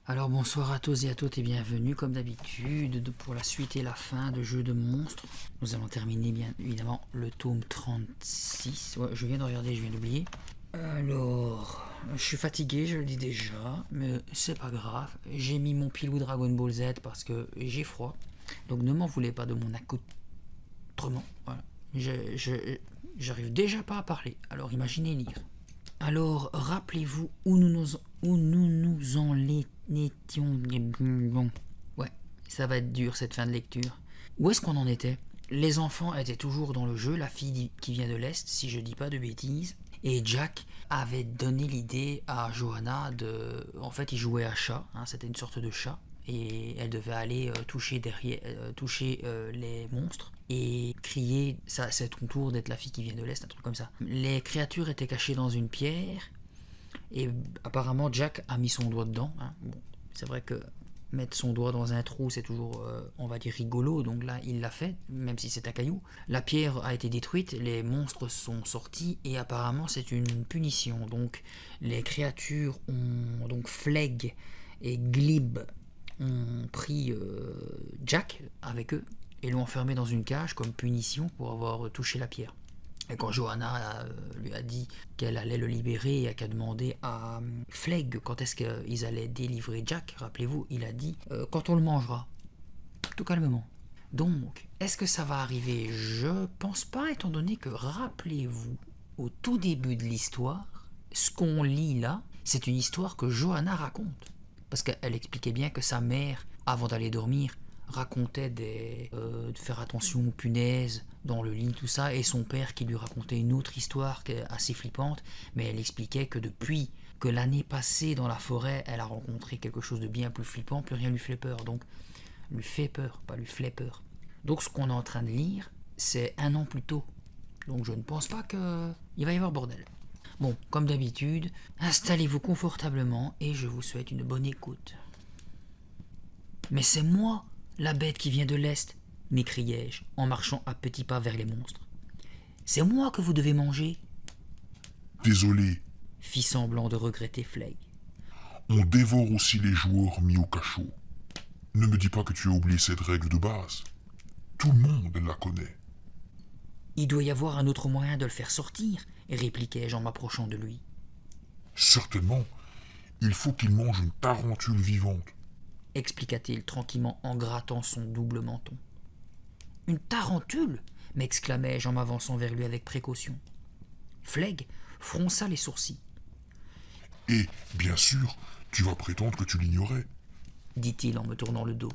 Alors bonsoir à tous et à toutes et bienvenue comme d'habitude pour la suite et la fin de Jeux de monstres. Nous allons terminer bien évidemment le tome 36. Ouais, je viens de regarder, je viens d'oublier. Alors, je suis fatigué, je le dis déjà, mais c'est pas grave. J'ai mis mon pilou Dragon Ball Z parce que j'ai froid. Donc ne m'en voulez pas de mon accoutrement. Voilà. J'arrive déjà pas à parler, alors imaginez lire. Alors, rappelez-vous où nous en étions. Bon, ouais, ça va être dur cette fin de lecture. Où est-ce qu'on en était? Les enfants étaient toujours dans le jeu, la fille qui vient de l'Est, si je dis pas de bêtises. Et Jack avait donné l'idée à Johanna de... En fait, il jouait à chat, hein, c'était une sorte de chat. Et elle devait aller toucher les monstres et crier, ça c'est ton tour d'être la fille qui vient de l'Est, un truc comme ça. Les créatures étaient cachées dans une pierre et apparemment Jack a mis son doigt dedans, hein. Bon, c'est vrai que mettre son doigt dans un trou c'est toujours on va dire rigolo, donc là il l'a fait même si c'est un caillou. La pierre a été détruite, les monstres sont sortis et apparemment c'est une punition, donc les créatures ont donc Flegg et Glib ont pris Jack avec eux et l'ont enfermé dans une cage comme punition pour avoir touché la pierre. Et quand Johanna lui a dit qu'elle allait le libérer et qu'elle a demandé à Flegg quand est-ce qu'ils allaient délivrer Jack, rappelez-vous, il a dit quand on le mangera, tout calmement. Donc, est-ce que ça va arriver? Je pense pas, étant donné que, rappelez-vous, au tout début de l'histoire, ce qu'on lit là, c'est une histoire que Johanna raconte. Parce qu'elle expliquait bien que sa mère, avant d'aller dormir, racontait de faire attention aux punaises dans le lit, tout ça, et son père qui lui racontait une autre histoire assez flippante, mais elle expliquait que depuis que l'année passée dans la forêt, elle a rencontré quelque chose de bien plus flippant, plus rien lui fait peur, donc lui fait peur, pas lui fait peur. Donc ce qu'on est en train de lire, c'est 1 an plus tôt, donc je ne pense pas qu'il va y avoir bordel. Bon, comme d'habitude, installez-vous confortablement et je vous souhaite une bonne écoute. Mais c'est moi, la bête qui vient de l'Est, m'écriai-je en marchant à petits pas vers les monstres. C'est moi que vous devez manger. Désolé, Fit semblant de regretter Flegg. on dévore aussi les joueurs mis au cachot. Ne me dis pas que tu as oublié cette règle de base. Tout le monde la connaît. Il doit y avoir un autre moyen de le faire sortir, répliquai-je en m'approchant de lui. Certainement, il faut qu'il mange une tarentule vivante. Expliqua-t-il tranquillement en grattant son double menton. Une tarentule m'exclamai-je en m'avançant vers lui avec précaution. Flegg fronça les sourcils. Et, bien sûr, tu vas prétendre que tu l'ignorais. Dit-il en me tournant le dos.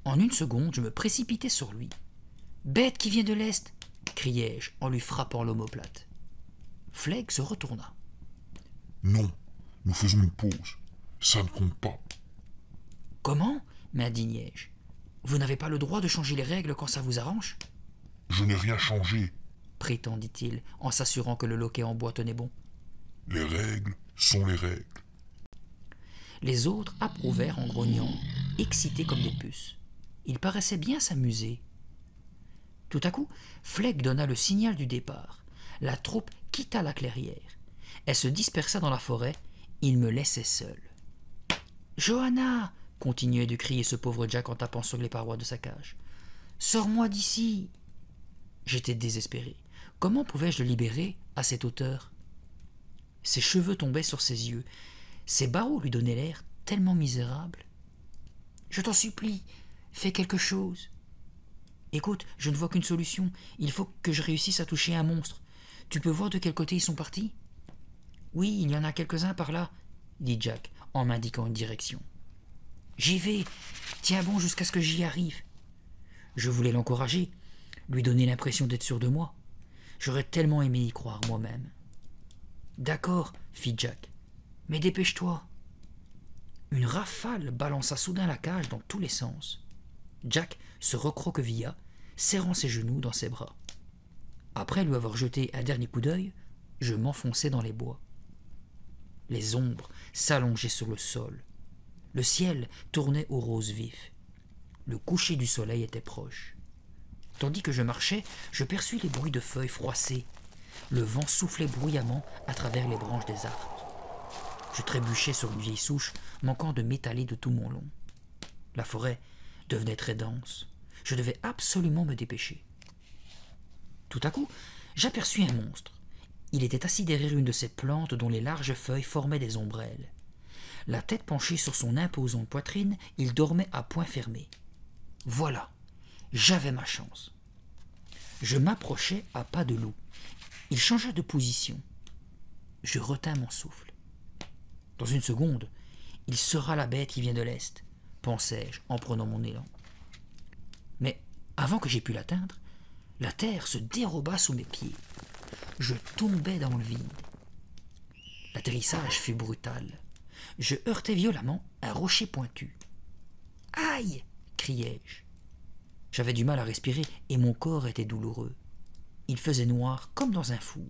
En une seconde, je me précipitai sur lui. Bête qui vient de l'Est, criai-je en lui frappant l'omoplate. Flegg se retourna. Non, nous faisons une pause. Ça ne compte pas. Comment m'indignai-je. Vous n'avez pas le droit de changer les règles quand ça vous arrange? Je n'ai rien changé. Prétendit-il en s'assurant que le loquet en bois tenait bon. Les règles sont les règles. Les autres approuvèrent en grognant, excités comme des puces. Ils paraissaient bien s'amuser. Tout à coup, Flegg donna le signal du départ. La troupe quitta la clairière. Elle se dispersa dans la forêt. Il me laissait seul. « Johanna !» continuait de crier ce pauvre Jack en tapant sur les parois de sa cage. « Sors-moi d'ici !» J'étais désespéré. Comment pouvais-je le libérer à cette hauteur? Ses cheveux tombaient sur ses yeux. Ses barreaux lui donnaient l'air tellement misérable. « Je t'en supplie, fais quelque chose !» Écoute, je ne vois qu'une solution. Il faut que je réussisse à toucher un monstre. Tu peux voir de quel côté ils sont partis? Oui, il y en a quelques-uns par là, dit Jack en m'indiquant une direction. J'y vais. Tiens bon jusqu'à ce que j'y arrive. Je voulais l'encourager, lui donner l'impression d'être sûr de moi. J'aurais tellement aimé y croire moi-même. D'accord, fit Jack. Mais dépêche-toi. Une rafale balança soudain la cage dans tous les sens. Jack se recroquevilla, serrant ses genoux dans ses bras. Après lui avoir jeté un dernier coup d'œil, je m'enfonçai dans les bois. Les ombres s'allongeaient sur le sol. Le ciel tournait au rose vif. Le coucher du soleil était proche. Tandis que je marchais, je perçus les bruits de feuilles froissées. Le vent soufflait bruyamment à travers les branches des arbres. Je trébuchais sur une vieille souche, manquant de m'étaler de tout mon long. La forêt devenait très dense. Je devais absolument me dépêcher. Tout à coup, j'aperçus un monstre. Il était assis derrière une de ces plantes dont les larges feuilles formaient des ombrelles. La tête penchée sur son imposante poitrine, il dormait à poing fermé. Voilà, j'avais ma chance. Je m'approchai à pas de loup. Il changea de position. Je retins mon souffle. Dans une seconde, il sera la bête qui vient de l'est, pensai-je en prenant mon élan. Mais avant que j'aie pu l'atteindre, la terre se déroba sous mes pieds. Je tombai dans le vide. L'atterrissage fut brutal. Je heurtai violemment un rocher pointu. « Aïe !» criai-je. J'avais du mal à respirer et mon corps était douloureux. Il faisait noir comme dans un four.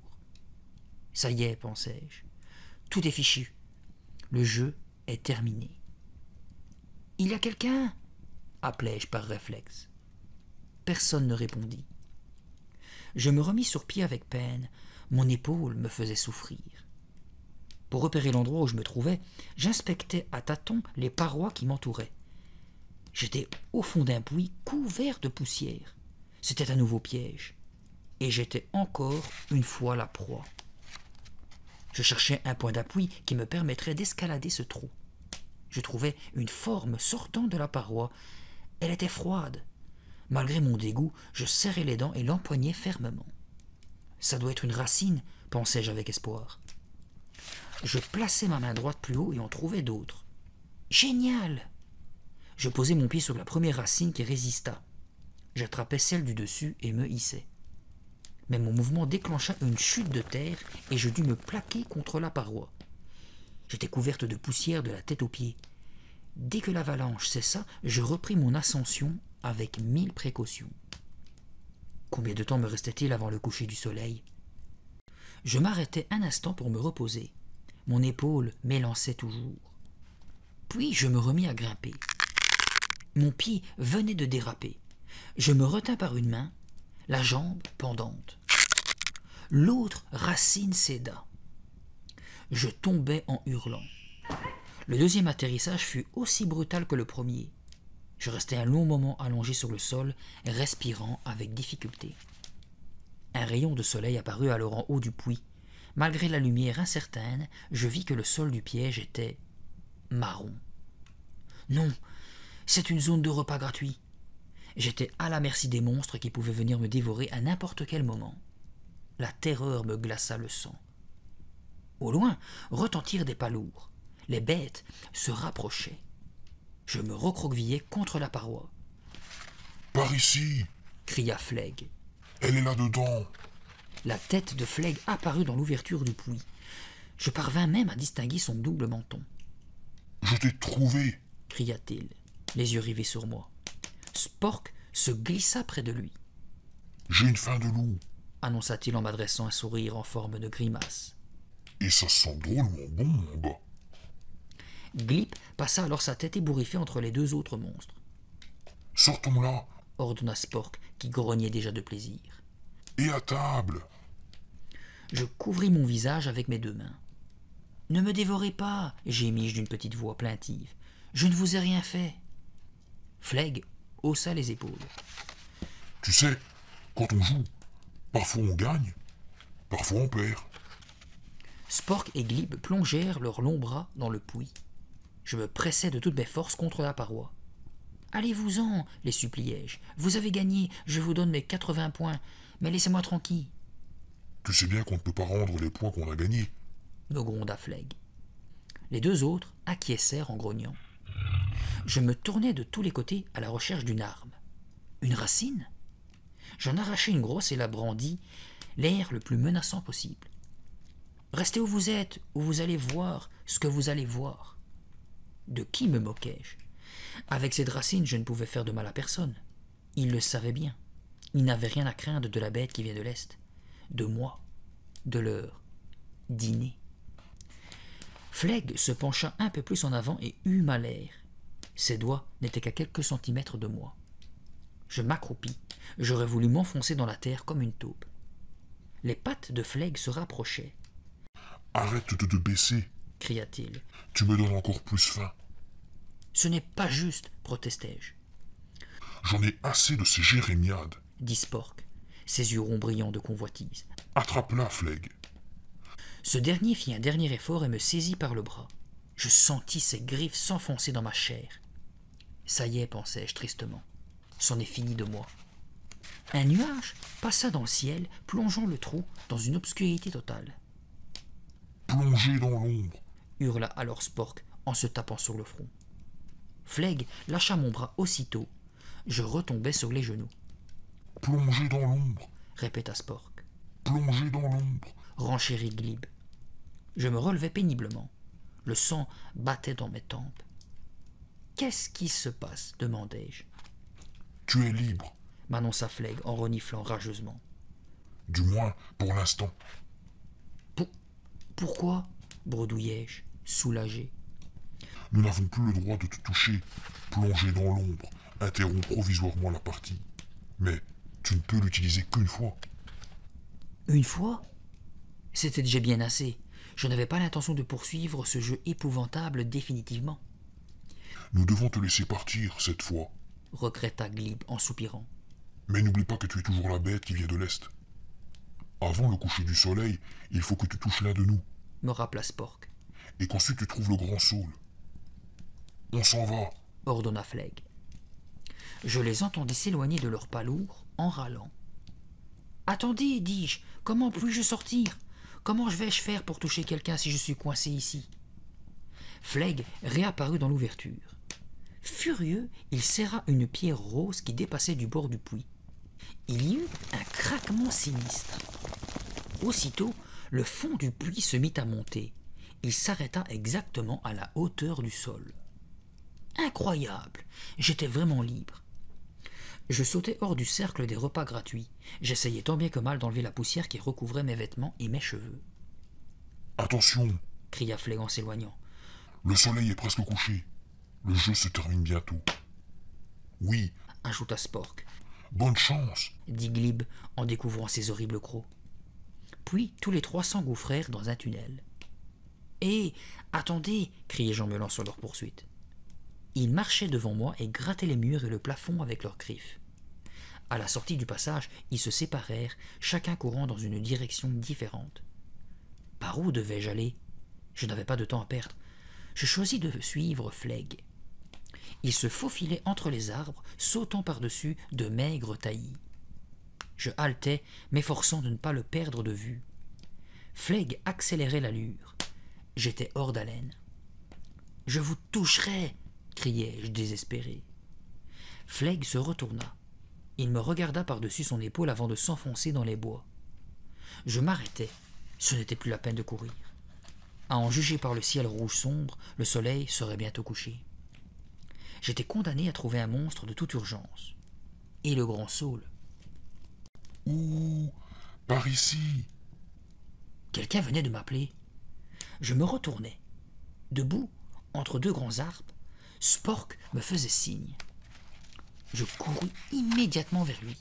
« Ça y est, pensai-je. Tout est fichu. Le jeu est terminé. »« Il y a quelqu'un » appelai-je par réflexe. Personne ne répondit. Je me remis sur pied avec peine. Mon épaule me faisait souffrir. Pour repérer l'endroit où je me trouvais, j'inspectais à tâtons les parois qui m'entouraient. J'étais au fond d'un puits couvert de poussière. C'était un nouveau piège. Et j'étais encore une fois la proie. Je cherchais un point d'appui qui me permettrait d'escalader ce trou. Je trouvais une forme sortant de la paroi. Elle était froide. Malgré mon dégoût, je serrai les dents et l'empoignai fermement. Ça doit être une racine, pensai-je avec espoir. Je plaçai ma main droite plus haut et en trouvai d'autres. Génial! Je posai mon pied sur la première racine qui résista. J'attrapai celle du dessus et me hissai. Mais mon mouvement déclencha une chute de terre et je dus me plaquer contre la paroi. J'étais couverte de poussière de la tête aux pieds. Dès que l'avalanche cessa, je repris mon ascension avec 1000 précautions. Combien de temps me restait-il avant le coucher du soleil? Je m'arrêtai un instant pour me reposer. Mon épaule m'élançait toujours. Puis je me remis à grimper. Mon pied venait de déraper. Je me retins par une main, la jambe pendante. L'autre racine céda. Je tombai en hurlant. Le deuxième atterrissage fut aussi brutal que le premier. Je restai un long moment allongé sur le sol, respirant avec difficulté. Un rayon de soleil apparut alors en haut du puits. Malgré la lumière incertaine, je vis que le sol du piège était marron. Non, c'est une zone de repas gratuit. J'étais à la merci des monstres qui pouvaient venir me dévorer à n'importe quel moment. La terreur me glaça le sang. Au loin retentirent des pas lourds. Les bêtes se rapprochaient. Je me recroquevillai contre la paroi. « Par ici !» cria Flegg. « Elle est là-dedans !» La tête de Flegg apparut dans l'ouverture du puits. Je parvins même à distinguer son double menton. « Je t'ai trouvé !» cria-t-il, les yeux rivés sur moi. Spork se glissa près de lui. « J'ai une faim de loup !» annonça-t-il en m'adressant un sourire en forme de grimace. « Et ça sent drôlement bon, mon gars !» Glip passa alors sa tête ébouriffée entre les deux autres monstres. « Sortons là !» ordonna Spork, qui grognait déjà de plaisir. « Et à table !» Je couvris mon visage avec mes deux mains. « Ne me dévorez pas !» gémis-je d'une petite voix plaintive. « Je ne vous ai rien fait !» Flegg haussa les épaules. « Tu sais, quand on joue, parfois on gagne, parfois on perd. » Spork et Glib plongèrent leurs longs bras dans le puits. Je me pressai de toutes mes forces contre la paroi. « Allez-vous-en » les suppliai-je. « Vous avez gagné, je vous donne mes 80 points, mais laissez-moi tranquille. » « Tu sais bien qu'on ne peut pas rendre les points qu'on a gagnés. » me gronda Flegg. Les deux autres acquiescèrent en grognant. Je me tournai de tous les côtés à la recherche d'une arme. Une racine? J'en arrachai une grosse et la brandis, l'air le plus menaçant possible. « Restez où vous êtes, ou vous allez voir ce que vous allez voir. » De qui me moquai-je? Avec cette racine, je ne pouvais faire de mal à personne. Ils le savaient bien. Ils n'avaient rien à craindre de la bête qui vient de l'Est, de moi, de leur dîner. Flegg se pencha un peu plus en avant et eut ma l'air. Ses doigts n'étaient qu'à quelques centimètres de moi. Je m'accroupis. J'aurais voulu m'enfoncer dans la terre comme une taupe. Les pattes de Flegg se rapprochaient. « Arrête de te baisser !» cria-t-il. Tu me donnes encore plus faim. Ce n'est pas juste, protestai-je. J'en ai assez de ces jérémiades. Dit Spork, ses yeux ronds brillants de convoitise. Attrape-la, Flegg. Ce dernier fit un dernier effort et me saisit par le bras. Je sentis ses griffes s'enfoncer dans ma chair. Ça y est, pensai-je tristement. C'en est fini de moi. Un nuage passa dans le ciel, plongeant le trou dans une obscurité totale. Plongez dans l'ombre. Hurla alors Spork en se tapant sur le front. Flegg lâcha mon bras aussitôt. Je retombai sur les genoux. Plongez dans l'ombre. Répéta Spork. Plongez dans l'ombre. Renchérit Glib. Je me relevai péniblement. Le sang battait dans mes tempes. Qu'est-ce qui se passe demandai-je. Tu es libre. M'annonça Flegg en reniflant rageusement. Du moins, pour l'instant. Pourquoi bredouillai-je, soulagé. Nous n'avons plus le droit de te toucher. Plonger dans l'ombre interrompt provisoirement la partie. Mais tu ne peux l'utiliser qu'une fois. Une fois? C'était déjà bien assez. Je n'avais pas l'intention de poursuivre ce jeu épouvantable définitivement. Nous devons te laisser partir cette fois. Regretta Glib en soupirant. Mais n'oublie pas que tu es toujours la bête qui vient de l'Est. Avant le coucher du soleil, il faut que tu touches l'un de nous. Me rappela Spork. Et qu'ensuite tu trouves le grand saule. On s'en va. Ordonna Flegg. Je les entendis s'éloigner de leur pas lourd en râlant. Attendez, dis-je, comment puis-je sortir? Comment vais-je faire pour toucher quelqu'un si je suis coincé ici? Flegg réapparut dans l'ouverture. Furieux, il serra une pierre rose qui dépassait du bord du puits. Il y eut un craquement sinistre. Aussitôt, le fond du puits se mit à monter. Il s'arrêta exactement à la hauteur du sol. Incroyable! J'étais vraiment libre. Je sautai hors du cercle des repas gratuits. J'essayais tant bien que mal d'enlever la poussière qui recouvrait mes vêtements et mes cheveux. « Attention !» cria Flegg en s'éloignant. « Le soleil est presque couché. Le jeu se termine bientôt. »« Oui, ajouta Spork. Bonne chance !» dit Glib en découvrant ses horribles crocs. Puis tous les trois s'engouffrèrent dans un tunnel. « Hé, attendez !» criai-je en me lançant leur poursuite. Ils marchaient devant moi et grattaient les murs et le plafond avec leurs griffes. À la sortie du passage, ils se séparèrent, chacun courant dans une direction différente. Par où devais-je aller? Je n'avais pas de temps à perdre. Je choisis de suivre Flegg. Il se faufilait entre les arbres, sautant par-dessus de maigres taillis. Je haletais, m'efforçant de ne pas le perdre de vue. Flegg accélérait l'allure. J'étais hors d'haleine. « Je vous toucherai !» criai-je désespéré. Flegg se retourna. Il me regarda par-dessus son épaule avant de s'enfoncer dans les bois. Je m'arrêtai. Ce n'était plus la peine de courir. À en juger par le ciel rouge sombre, le soleil serait bientôt couché. J'étais condamné à trouver un monstre de toute urgence. Et le grand saule. « Ouh, par ici !» Quelqu'un venait de m'appeler. Je me retournai. Debout, entre deux grands arbres, Spork me faisait signe. Je courus immédiatement vers lui.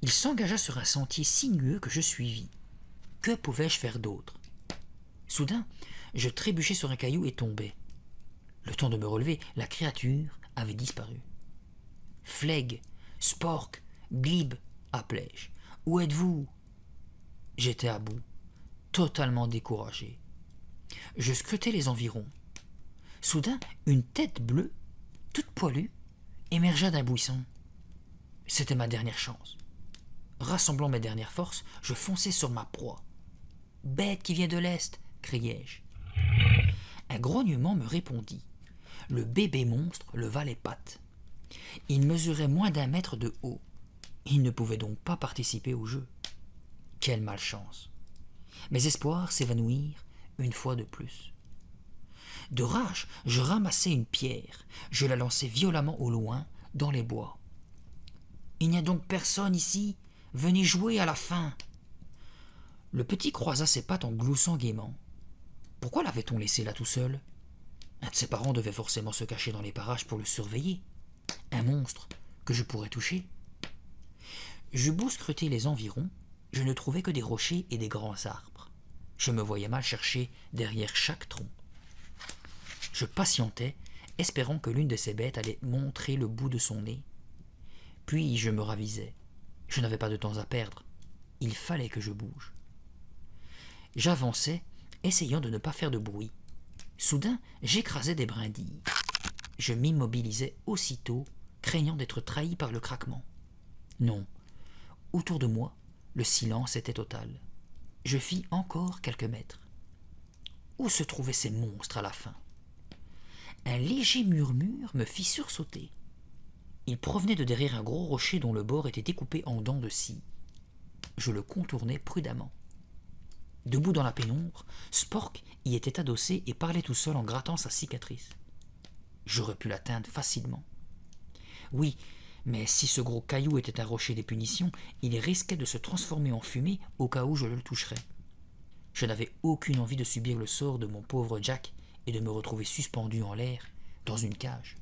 Il s'engagea sur un sentier sinueux que je suivis. Que pouvais-je faire d'autre? Soudain, je trébuchai sur un caillou et tombai. Le temps de me relever, la créature avait disparu. « Flegg, Spork, Glib !» appelai-je. « Où êtes-vous » J'étais à bout, totalement découragé. Je scrutais les environs. Soudain, une tête bleue, toute poilue, émergea d'un buisson. C'était ma dernière chance. Rassemblant mes dernières forces, je fonçai sur ma proie. « Bête qui vient de l'Est !» criai-je. Un grognement me répondit. Le bébé monstre leva les pattes. Il mesurait moins d'1 mètre de haut. Il ne pouvait donc pas participer au jeu. Quelle malchance! Mes espoirs s'évanouirent une fois de plus. De rage, je ramassai une pierre. Je la lançai violemment au loin, dans les bois. « Il n'y a donc personne ici? Venez jouer à la fin !» Le petit croisa ses pattes en gloussant gaiement. Pourquoi l'avait-on laissé là tout seul? Un de ses parents devait forcément se cacher dans les parages pour le surveiller. Un monstre que je pourrais toucher. J'eus beau scruter les environs, je ne trouvais que des rochers et des grands arbres. Je me voyais mal chercher derrière chaque tronc. Je patientais, espérant que l'une de ces bêtes allait montrer le bout de son nez. Puis je me ravisais. Je n'avais pas de temps à perdre. Il fallait que je bouge. J'avançais, essayant de ne pas faire de bruit. Soudain, j'écrasais des brindilles. Je m'immobilisais aussitôt, craignant d'être trahi par le craquement. Non. Autour de moi, le silence était total. Je fis encore quelques mètres. Où se trouvaient ces monstres à la fin? Un léger murmure me fit sursauter. Il provenait de derrière un gros rocher dont le bord était découpé en dents de scie. Je le contournai prudemment. Debout dans la pénombre, Spork y était adossé et parlait tout seul en grattant sa cicatrice. J'aurais pu l'atteindre facilement. Oui, mais si ce gros caillou était un rocher des punitions, il risquait de se transformer en fumée au cas où je le toucherais. Je n'avais aucune envie de subir le sort de mon pauvre Jack et de me retrouver suspendu en l'air, dans une cage.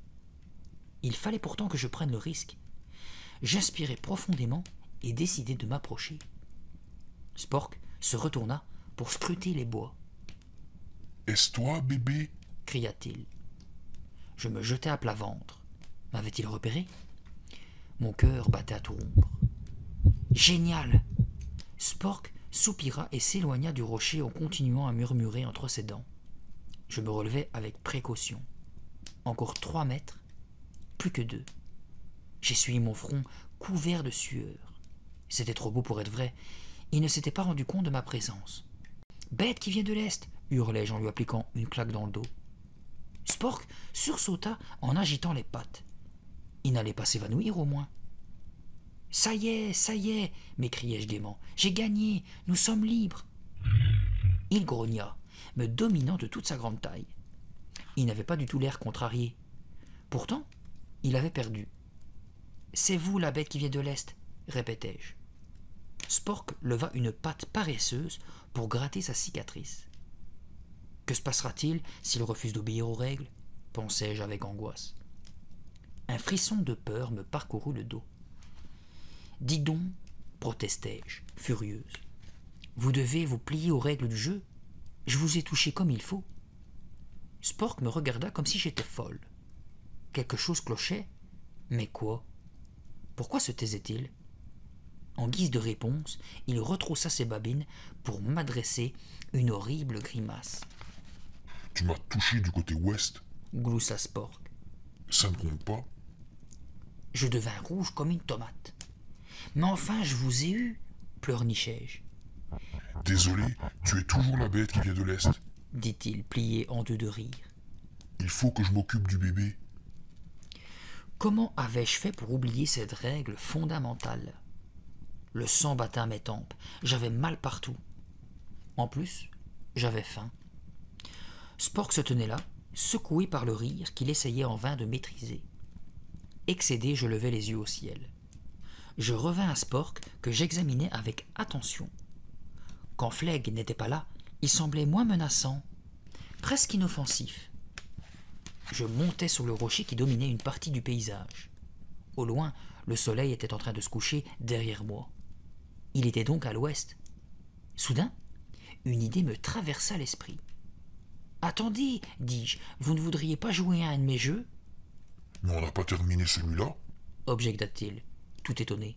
Il fallait pourtant que je prenne le risque. J'inspirai profondément et décidai de m'approcher. Spork se retourna pour scruter les bois. « Est-ce toi, bébé » cria-t-il. Je me jetai à plat ventre. M'avait-il repéré? Mon cœur battait à tout rompre. Génial! Spork soupira et s'éloigna du rocher en continuant à murmurer entre ses dents. Je me relevai avec précaution. Encore 3 mètres, plus que 2. J'essuyai mon front couvert de sueur. C'était trop beau pour être vrai. Il ne s'était pas rendu compte de ma présence. « Bête qui vient de l'Est !» hurlai-je en lui appliquant une claque dans le dos. Spork sursauta en agitant les pattes. Il n'allait pas s'évanouir au moins. « Ça y est !» m'écriai-je gaiement. « J'ai gagné, nous sommes libres !» Il grogna, me dominant de toute sa grande taille. Il n'avait pas du tout l'air contrarié. Pourtant, il avait perdu. « C'est vous la bête qui vient de l'Est !» répétai-je. Spork leva une patte paresseuse pour gratter sa cicatrice. Que se passera-t-il s'il refuse d'obéir aux règles? Pensai-je avec angoisse. Un frisson de peur me parcourut le dos. Dis donc, protestai-je, furieuse. Vous devez vous plier aux règles du jeu. Je vous ai touché comme il faut. Spork me regarda comme si j'étais folle. Quelque chose clochait, mais quoi? Pourquoi se taisait-il? En guise de réponse, il retroussa ses babines pour m'adresser une horrible grimace. « Tu m'as touché du côté ouest » gloussa Spork. « Ça ne compte pas » Je devins rouge comme une tomate. « Mais enfin, je vous ai eu » pleurnichai-je. « Désolé, tu es toujours la bête qui vient de l'Est » dit-il, plié en deux de rire. « Il faut que je m'occupe du bébé. » Comment avais-je fait pour oublier cette règle fondamentale? Le sang battait à mes tempes, j'avais mal partout. En plus, j'avais faim. Spork se tenait là, secoué par le rire qu'il essayait en vain de maîtriser. Excédé, je levai les yeux au ciel. Je revins à Spork que j'examinais avec attention. Quand Flegg n'était pas là, il semblait moins menaçant, presque inoffensif. Je montais sur le rocher qui dominait une partie du paysage. Au loin, le soleil était en train de se coucher derrière moi. Il était donc à l'ouest. Soudain, une idée me traversa l'esprit. « Attendez, dis-je, vous ne voudriez pas jouer à un de mes jeux ?»« Mais on n'a pas terminé celui-là » objecta-t-il, tout étonné.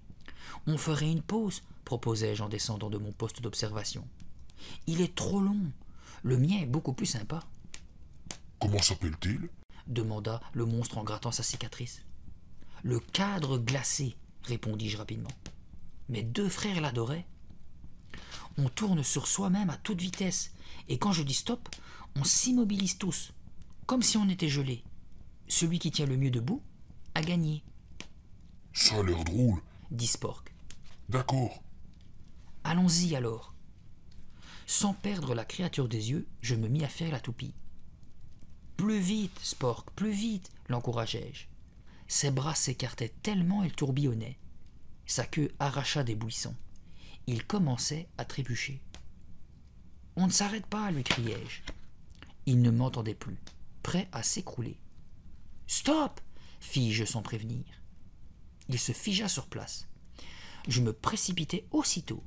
« On ferait une pause » proposai-je en descendant de mon poste d'observation. « Il est trop long. Le mien est beaucoup plus sympa. »« Comment s'appelle-t-il » demanda le monstre en grattant sa cicatrice. « Le cadre glacé » répondis-je rapidement. Mes 2 frères l'adoraient. On tourne sur soi-même à toute vitesse, et quand je dis stop, on s'immobilise tous, comme si on était gelé. Celui qui tient le mieux debout a gagné. « Ça a l'air drôle » dit Spork. « D'accord. » « Allons-y alors. » Sans perdre la créature des yeux, je me mis à faire la toupie. « Plus vite, Spork, plus vite !» l'encourageai-je. Ses bras s'écartaient tellement il tourbillonnait. Sa queue arracha des buissons. Il commençait à trébucher. « On ne s'arrête pas !» lui criai-je. Il ne m'entendait plus, prêt à s'écrouler. « Stop !» fis-je sans prévenir. Il se figea sur place. Je me précipitai aussitôt.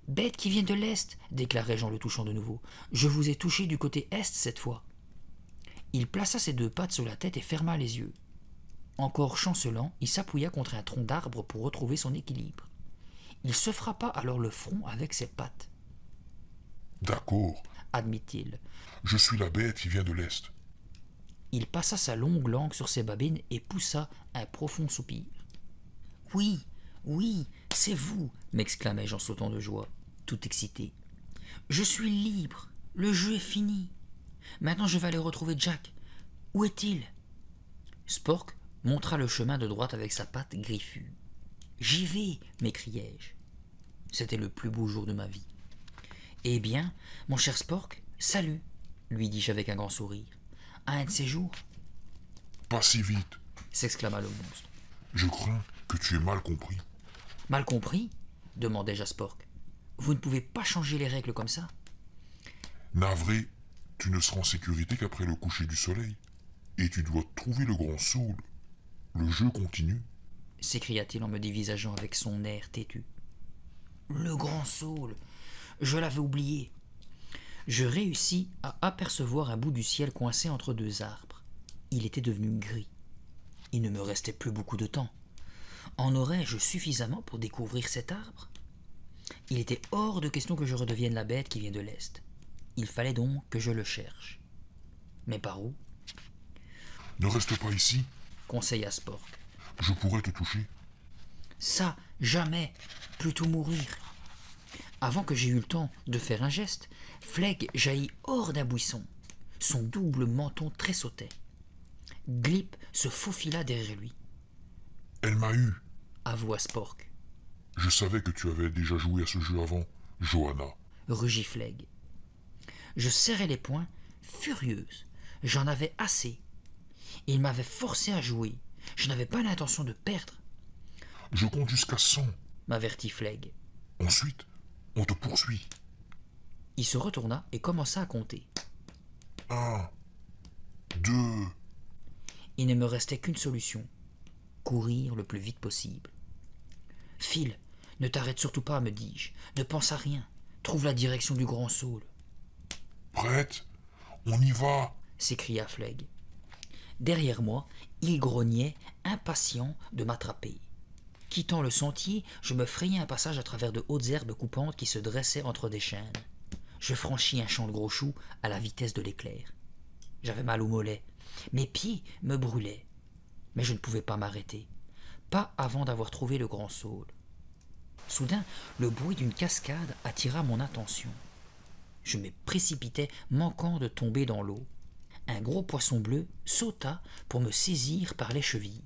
Bête qui vient de l'Est, déclarai-je en le touchant de nouveau. Je vous ai touché du côté Est cette fois. Il plaça ses deux pattes sur la tête et ferma les yeux. Encore chancelant, il s'appuya contre un tronc d'arbre pour retrouver son équilibre. Il se frappa alors le front avec ses pattes. D'accord, Admit-il. je suis la bête qui vient de l'Est. Il passa sa longue langue sur ses babines et poussa un profond soupir. Oui, oui, c'est vous, m'exclamai-je en sautant de joie, tout excité. Je suis libre, le jeu est fini. Maintenant je vais aller retrouver Jack. Où est-il? Spork montra le chemin de droite avec sa patte griffue. J'y vais, m'écriai-je. C'était le plus beau jour de ma vie. Eh bien, mon cher Spork, salut, lui dis-je avec un grand sourire. À un de ces jours, Pas si vite. s'exclama le monstre. Je crains que tu aies mal compris. Mal compris? Demandai-je à Spork. Vous ne pouvez pas changer les règles comme ça? Navré, tu ne seras en sécurité qu'après le coucher du soleil. Et tu dois trouver le grand saule. Le jeu continue. S'écria-t-il en me dévisageant avec son air têtu. Le grand saule, je l'avais oublié. Je réussis à apercevoir un bout du ciel coincé entre deux arbres. Il était devenu gris. Il ne me restait plus beaucoup de temps. En aurais-je suffisamment pour découvrir cet arbre? Il était hors de question que je redevienne la bête qui vient de l'Est. Il fallait donc que je le cherche. Mais par où? Ne reste pas ici, Conseilla Spork. je pourrais te toucher. Ça, jamais. Plutôt mourir. Avant que j'aie eu le temps de faire un geste, Flegg jaillit hors d'un buisson. Son double menton tressautait. Glip se faufila derrière lui. Elle m'a eu. Avoua Spork. Je savais que tu avais déjà joué à ce jeu avant, Johanna. Rugit Flegg. Je serrai les poings, furieuse. J'en avais assez. Il m'avait forcé à jouer. Je n'avais pas l'intention de perdre, Je compte jusqu'à 100. m'avertit Flegg. Ensuite, on te poursuit. Il se retourna et commença à compter. 1, 2. Il ne me restait qu'une solution. Courir le plus vite possible. Phil, ne t'arrête surtout pas, me dis-je. Ne pense à rien. Trouve la direction du grand saule. Prête? On y va. S'écria Flegg. Derrière moi, il grognait, impatient de m'attraper. Quittant le sentier, je me frayai un passage à travers de hautes herbes coupantes qui se dressaient entre des chênes. Je franchis un champ de gros choux à la vitesse de l'éclair. J'avais mal aux mollets. Mes pieds me brûlaient. Mais je ne pouvais pas m'arrêter. Pas avant d'avoir trouvé le grand saule. Soudain, le bruit d'une cascade attira mon attention. Je me précipitai, manquant de tomber dans l'eau. Un gros poisson bleu sauta pour me saisir par les chevilles.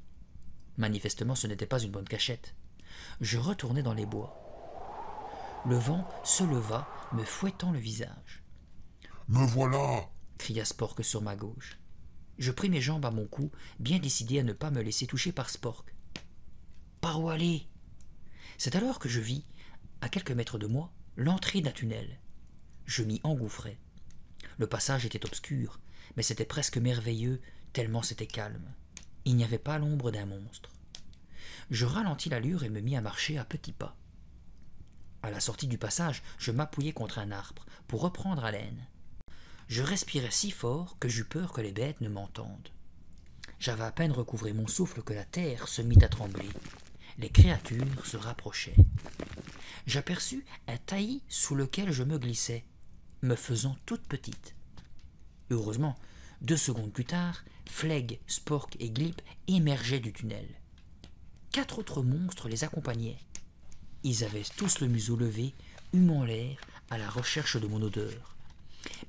Manifestement, ce n'était pas une bonne cachette. Je retournai dans les bois. Le vent se leva, me fouettant le visage. « Me voilà !» cria Spork sur ma gauche. Je pris mes jambes à mon cou, bien décidé à ne pas me laisser toucher par Spork. « Par où aller ?» C'est alors que je vis, à quelques mètres de moi, l'entrée d'un tunnel. Je m'y engouffrai. Le passage était obscur, mais c'était presque merveilleux, tellement c'était calme. Il n'y avait pas l'ombre d'un monstre. Je ralentis l'allure et me mis à marcher à petits pas. À la sortie du passage, je m'appuyai contre un arbre pour reprendre haleine. Je respirais si fort que j'eus peur que les bêtes ne m'entendent. J'avais à peine recouvré mon souffle que la terre se mit à trembler. Les créatures se rapprochaient. J'aperçus un taillis sous lequel je me glissais, me faisant toute petite. Heureusement, 2 secondes plus tard, Flegg, Spork et Glip émergeaient du tunnel. 4 autres monstres les accompagnaient. Ils avaient tous le museau levé, humant l'air, à la recherche de mon odeur.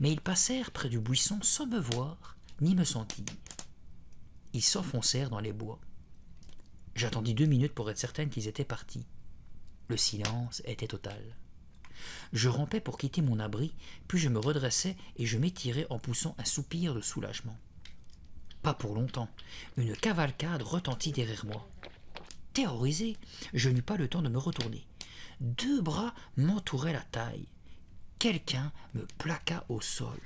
Mais ils passèrent près du buisson sans me voir, ni me sentir. Ils s'enfoncèrent dans les bois. J'attendis 2 minutes pour être certaine qu'ils étaient partis. Le silence était total. Je rampais pour quitter mon abri, puis je me redressai et je m'étirai en poussant un soupir de soulagement. Pas pour longtemps. Une cavalcade retentit derrière moi. Terrorisé, je n'eus pas le temps de me retourner. 2 bras m'entouraient la taille. Quelqu'un me plaqua au sol.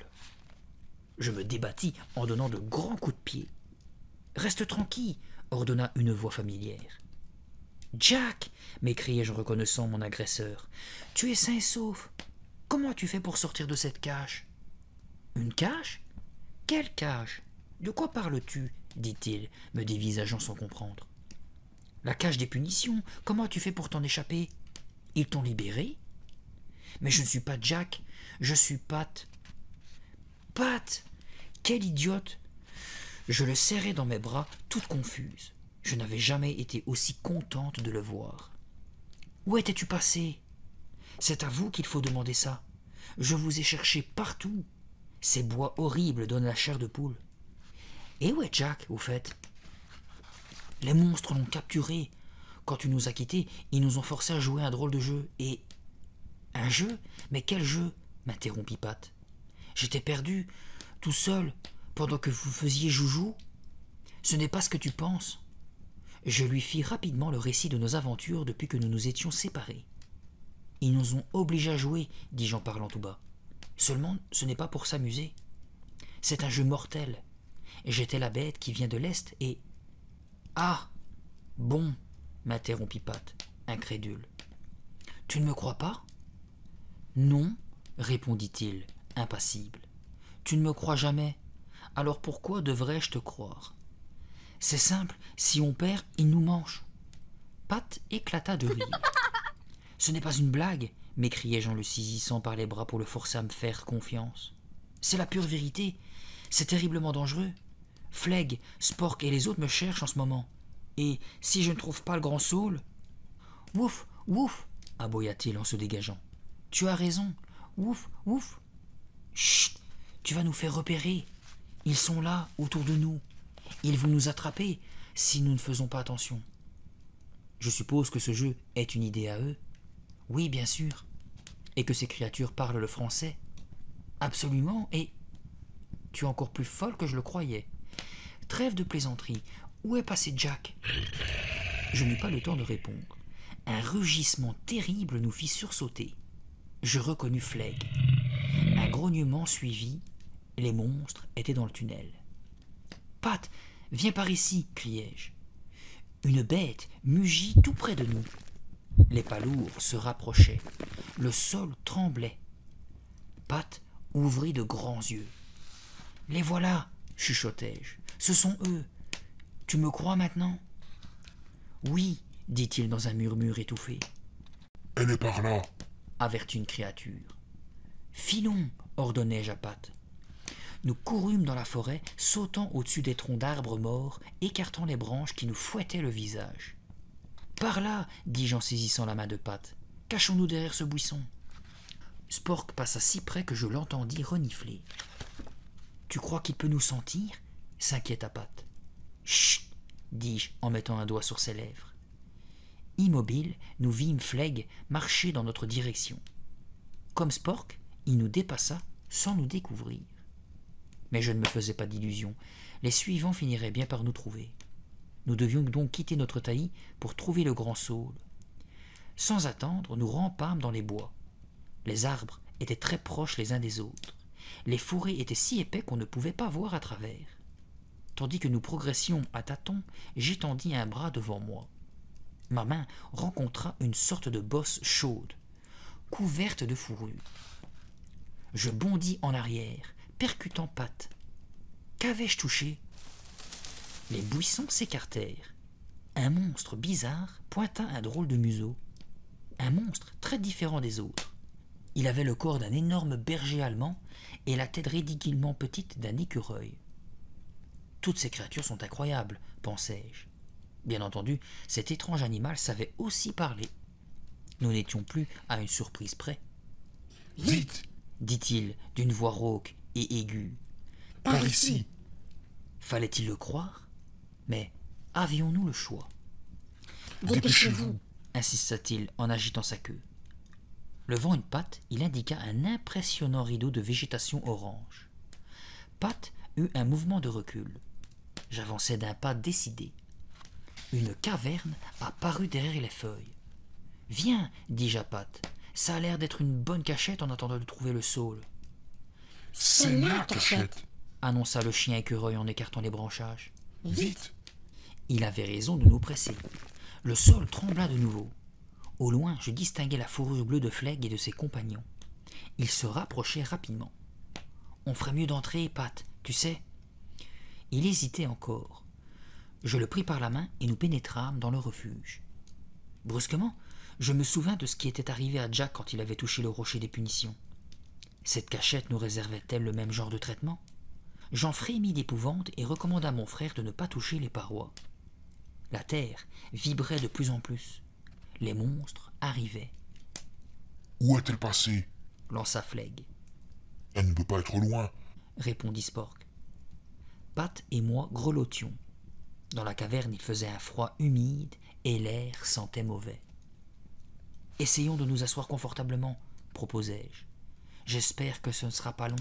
Je me débattis en donnant de grands coups de pied. « Reste tranquille !» ordonna une voix familière. Jack, m'écriai-je en reconnaissant mon agresseur. Tu es sain et sauf. Comment as-tu fait pour sortir de cette cage? Une cage? Quelle cage? De quoi parles-tu? Dit-il, me dévisageant sans comprendre. La cage des punitions. Comment as-tu fait pour t'en échapper? Ils t'ont libéré? Mais je ne suis pas Jack, je suis Pat. Pat! Quelle idiote! Je le serrai dans mes bras, toute confuse. Je n'avais jamais été aussi contente de le voir. Où étais-tu passé? C'est à vous qu'il faut demander ça. Je vous ai cherché partout. Ces bois horribles donnent la chair de poule. Et où est Jack, au fait? Les monstres l'ont capturé. Quand tu nous as quittés, ils nous ont forcés à jouer un drôle de jeu. Et... un jeu? Mais quel jeu? M'interrompit Pat. J'étais perdu, tout seul, pendant que vous faisiez joujou. Ce n'est pas ce que tu penses. Je lui fis rapidement le récit de nos aventures depuis que nous nous étions séparés. Ils nous ont obligés à jouer, dis-je en parlant tout bas. Seulement, ce n'est pas pour s'amuser. C'est un jeu mortel. J'étais la bête qui vient de l'Est et... Ah! Bon, m'interrompit Pat, incrédule. Tu ne me crois pas? Non, répondit-il, impassible. Tu ne me crois jamais. Alors pourquoi devrais-je te croire? C'est simple, si on perd, il nous mange. Pat éclata de rire. Ce n'est pas une blague, m'écriai-je en le saisissant par les bras pour le forcer à me faire confiance. C'est la pure vérité. C'est terriblement dangereux. Flegg, Spork et les autres me cherchent en ce moment. Et si je ne trouve pas le grand Saul... Ouf, ouf, aboya-t-il en se dégageant. Tu as raison. Ouf, ouf. Chut, tu vas nous faire repérer. Ils sont là, autour de nous. Ils vont nous attraper si nous ne faisons pas attention. Je suppose que ce jeu est une idée à eux. Oui, bien sûr. Et que ces créatures parlent le français. Absolument, et... Tu es encore plus folle que je le croyais. Trêve de plaisanterie. Où est passé Jack? Je n'eus pas le temps de répondre. Un rugissement terrible nous fit sursauter. Je reconnus Flegg. Un grognement suivit. Les monstres étaient dans le tunnel. Pat, viens par ici, criai-je. Une bête mugit tout près de nous. Les pas lourds se rapprochaient. Le sol tremblait. Pat ouvrit de grands yeux. Les voilà, chuchotai-je. Ce sont eux. Tu me crois maintenant? Oui, dit-il dans un murmure étouffé. Elle est par là, avertit une créature. Filons, ordonnai-je à Pat. Nous courûmes dans la forêt, sautant au-dessus des troncs d'arbres morts, écartant les branches qui nous fouettaient le visage. Par là, dis-je en saisissant la main de Pat. Cachons-nous derrière ce buisson. Spork passa si près que je l'entendis renifler. Tu crois qu'il peut nous sentir? S'inquiéta Pat. Chut, dis-je en mettant un doigt sur ses lèvres. Immobile, nous vîmes Flegg marcher dans notre direction. Comme Spork, il nous dépassa sans nous découvrir. Mais je ne me faisais pas d'illusions. Les suivants finiraient bien par nous trouver. Nous devions donc quitter notre taillis pour trouver le grand Saul. Sans attendre, nous rampâmes dans les bois. Les arbres étaient très proches les uns des autres. Les fourrés étaient si épais qu'on ne pouvait pas voir à travers. Tandis que nous progressions à tâtons, j'étendis un bras devant moi. Ma main rencontra une sorte de bosse chaude, couverte de fourrure. Je bondis en arrière, percutant Pat. Qu'avais-je touché? Les buissons s'écartèrent. Un monstre bizarre pointa un drôle de museau. Un monstre très différent des autres. Il avait le corps d'un énorme berger allemand et la tête ridiculement petite d'un écureuil. Toutes ces créatures sont incroyables, pensai-je. Bien entendu, cet étrange animal savait aussi parler. Nous n'étions plus à une surprise près. « Vite !» dit-il d'une voix rauque et aiguë. « Par ici !» Fallait-il le croire? Mais avions-nous le choix? Dépêchez-vous, insista-t-il en agitant sa queue. Levant une patte, il indiqua un impressionnant rideau de végétation orange. Pat eut un mouvement de recul. J'avançai d'un pas décidé. Une caverne apparut derrière les feuilles. « Viens, dis-je à Pat. Ça a l'air d'être une bonne cachette en attendant de trouver le saule. »« C'est ma cachette !» annonça le chien écureuil en écartant les branchages. « Vite !» Il avait raison de nous presser. Le sol trembla de nouveau. Au loin, je distinguai la fourrure bleue de Flegg et de ses compagnons. Ils se rapprochaient rapidement. « On ferait mieux d'entrer, Pat, tu sais. » Il hésitait encore. Je le pris par la main et nous pénétrâmes dans le refuge. Brusquement, je me souvins de ce qui était arrivé à Jack quand il avait touché le rocher des punitions. Cette cachette nous réservait-elle le même genre de traitement? J'en frémis d'épouvante et recommanda à mon frère de ne pas toucher les parois. La terre vibrait de plus en plus. Les monstres arrivaient. « Où est-elle passée » lança Flegg. « Elle ne peut pas être loin, » répondit Spork. Pat et moi grelottions. Dans la caverne, il faisait un froid humide et l'air sentait mauvais. « Essayons de nous asseoir confortablement, » proposai-je. « J'espère que ce ne sera pas long. »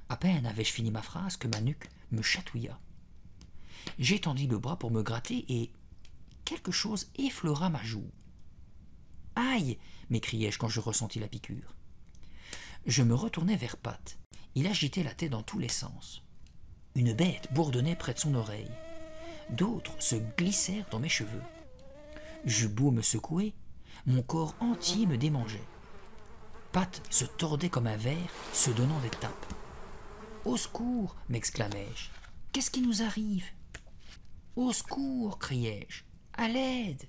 À peine avais-je fini ma phrase que ma nuque me chatouilla. J'étendis le bras pour me gratter et quelque chose effleura ma joue. « Aïe !» m'écriai-je quand je ressentis la piqûre. Je me retournai vers Pat. Il agitait la tête dans tous les sens. Une bête bourdonnait près de son oreille. D'autres se glissèrent dans mes cheveux. J'eus beau me secouer, mon corps entier me démangeait. Pat se tordait comme un ver, se donnant des tapes. « Au secours !» m'exclamai-je. « Qu'est-ce qui nous arrive ?»« Au secours !» criai-je. « À l'aide !»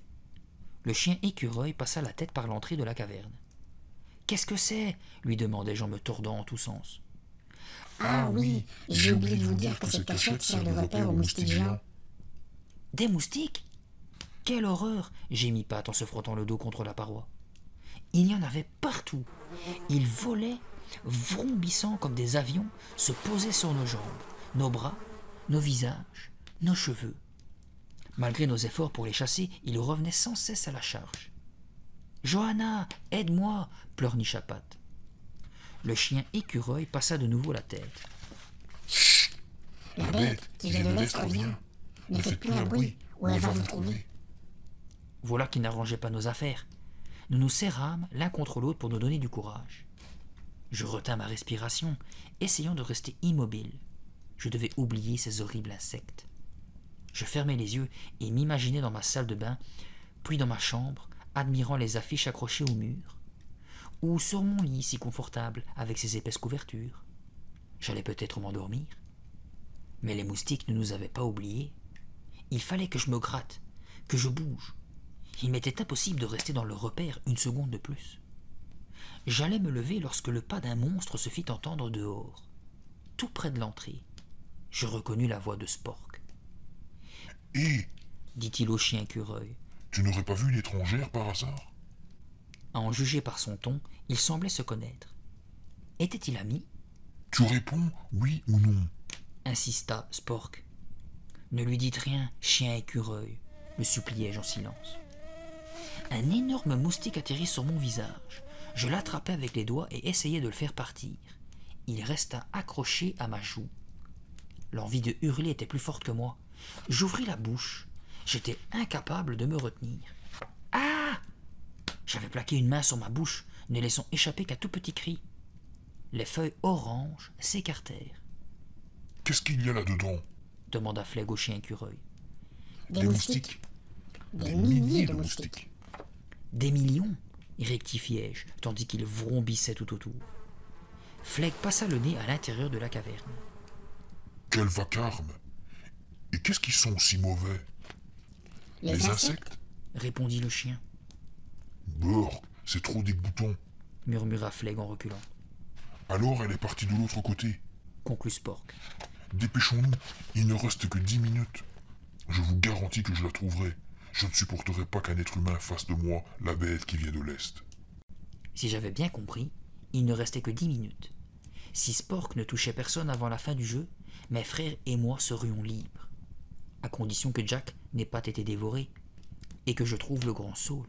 Le chien écureuil passa la tête par l'entrée de la caverne. « Qu'est-ce que c'est ?» lui demandai-je en me tordant en tous sens. « Ah oui, j'ai oublié de vous dire que cette cachette sert de repère aux moustiques géants. »« Des moustiques ? Quelle horreur !» gémit Pat en se frottant le dos contre la paroi. Il y en avait partout. Ils volaient, vrombissant comme des avions, se posaient sur nos jambes, nos bras, nos visages, nos cheveux. Malgré nos efforts pour les chasser, ils revenaient sans cesse à la charge. « Johanna, aide-moi » pleurnicha Pat. Le chien écureuil passa de nouveau la tête. « Chut ! La bête qui vient de l'Est revient. Ne faites plus un bruit ou elle va vous trouver. » Voilà qui n'arrangeait pas nos affaires. Nous nous serrâmes l'un contre l'autre pour nous donner du courage. Je retins ma respiration, essayant de rester immobile. Je devais oublier ces horribles insectes. Je fermai les yeux et m'imaginai dans ma salle de bain, puis dans ma chambre, admirant les affiches accrochées au mur, ou sur mon lit si confortable avec ses épaisses couvertures. J'allais peut-être m'endormir. Mais les moustiques ne nous avaient pas oubliés. Il fallait que je me gratte, que je bouge. Il m'était impossible de rester dans le repère une seconde de plus. J'allais me lever lorsque le pas d'un monstre se fit entendre dehors. Tout près de l'entrée, je reconnus la voix de Spork. « Hé !» dit-il au chien écureuil. « Tu n'aurais pas vu une étrangère par hasard ?» À en juger par son ton, il semblait se connaître. Était-il ami ? Tu réponds oui ou non, insista Spork. Ne lui dites rien, chien écureuil, le suppliai-je en silence. Un énorme moustique atterrit sur mon visage. Je l'attrapai avec les doigts et essayai de le faire partir. Il resta accroché à ma joue. L'envie de hurler était plus forte que moi. J'ouvris la bouche. J'étais incapable de me retenir. Ah ! J'avais plaqué une main sur ma bouche, ne laissant échapper qu'un tout petit cri. Les feuilles oranges s'écartèrent. « Qu'est-ce qu'il y a là-dedans ?» demanda Flegg au chien écureuil. « Des moustiques. Des milliers de moustiques. » Des millions, rectifiai-je, tandis qu'il vrombissait tout autour. Flegg passa le nez à l'intérieur de la caverne. « Quel vacarme! Et qu'est-ce qui sont si mauvais? Les insectes, répondit le chien. Brrr, c'est trop dégoûtant. Murmura Flegg en reculant. Alors elle est partie de l'autre côté. Conclut Spork. Dépêchons-nous, il ne reste que 10 minutes. Je vous garantis que je la trouverai. Je ne supporterai pas qu'un être humain fasse de moi la bête qui vient de l'Est. Si j'avais bien compris, il ne restait que 10 minutes. Si Spork ne touchait personne avant la fin du jeu, mes frères et moi serions libres. À condition que Jack n'ait pas été dévoré, et que je trouve le grand saule.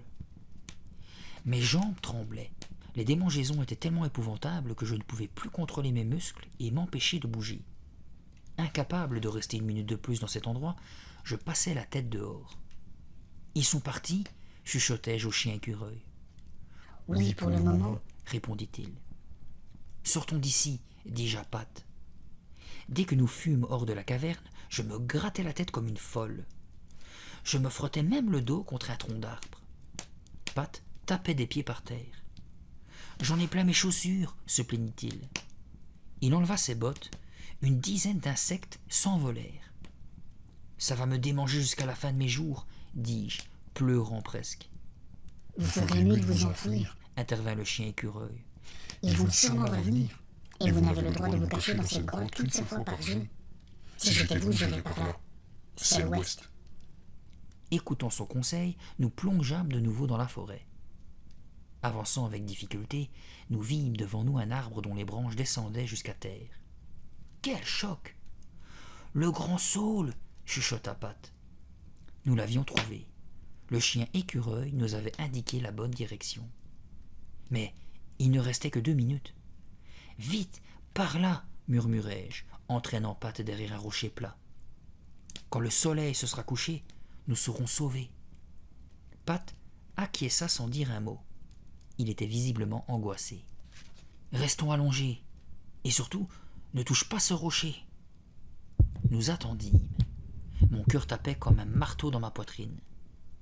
Mes jambes tremblaient. Les démangeaisons étaient tellement épouvantables que je ne pouvais plus contrôler mes muscles et m'empêcher de bouger. Incapable de rester une minute de plus dans cet endroit, je passais la tête dehors. « Ils sont partis ?» chuchotai-je au chien écureuil. « Oui, pour le moment, » répondit-il. « Sortons d'ici, dis-je à Pat. Dès que nous fûmes hors de la caverne, je me grattai la tête comme une folle. Je me frottais même le dos contre un tronc d'arbre. Pat tapait des pieds par terre. « J'en ai plein mes chaussures, se plaignit-il. Il enleva ses bottes. Une dizaine d'insectes s'envolèrent. « Ça va me démanger jusqu'à la fin de mes jours, dis-je, pleurant presque. »« Vous ferez mieux de vous enfuir, intervint le chien écureuil. Ils vont sûrement revenir, et vous n'avez le droit de vous cacher dans cette grotte qu'une seule fois par jour. Si j'étais vous, j'irais par là. C'est l'ouest. » Écoutant son conseil, nous plongeâmes de nouveau dans la forêt. Avançant avec difficulté, nous vîmes devant nous un arbre dont les branches descendaient jusqu'à terre. Quel choc! Le grand saule! Chuchota Pat. Nous l'avions trouvé. Le chien écureuil nous avait indiqué la bonne direction. Mais il ne restait que 2 minutes. Vite, par là, murmurai-je, entraînant Pat derrière un rocher plat. Quand le soleil se sera couché, nous serons sauvés. Pat acquiesça sans dire un mot. Il était visiblement angoissé. Restons allongés. Et surtout, ne touche pas ce rocher. Nous attendîmes. Mon cœur tapait comme un marteau dans ma poitrine.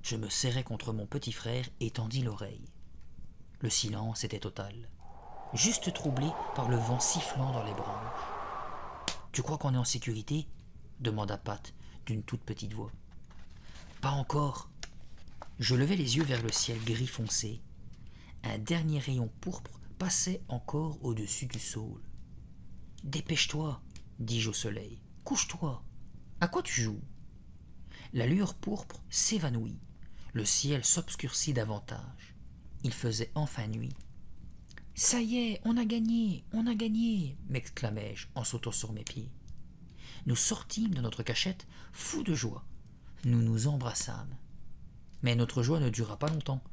Je me serrais contre mon petit frère et tendis l'oreille. Le silence était total, juste troublé par le vent sifflant dans les branches. « Tu crois qu'on est en sécurité ?» demanda Pat d'une toute petite voix. « Pas encore. » Je levai les yeux vers le ciel gris foncé. Un dernier rayon pourpre passait encore au-dessus du saule. « Dépêche-toi, dis-je au soleil. Couche-toi. À quoi tu joues ?» La lueur pourpre s'évanouit. Le ciel s'obscurcit davantage. Il faisait enfin nuit. « Ça y est, on a gagné, m'exclamai-je en sautant sur mes pieds. Nous sortîmes de notre cachette, fous de joie. Nous nous embrassâmes. Mais notre joie ne dura pas longtemps.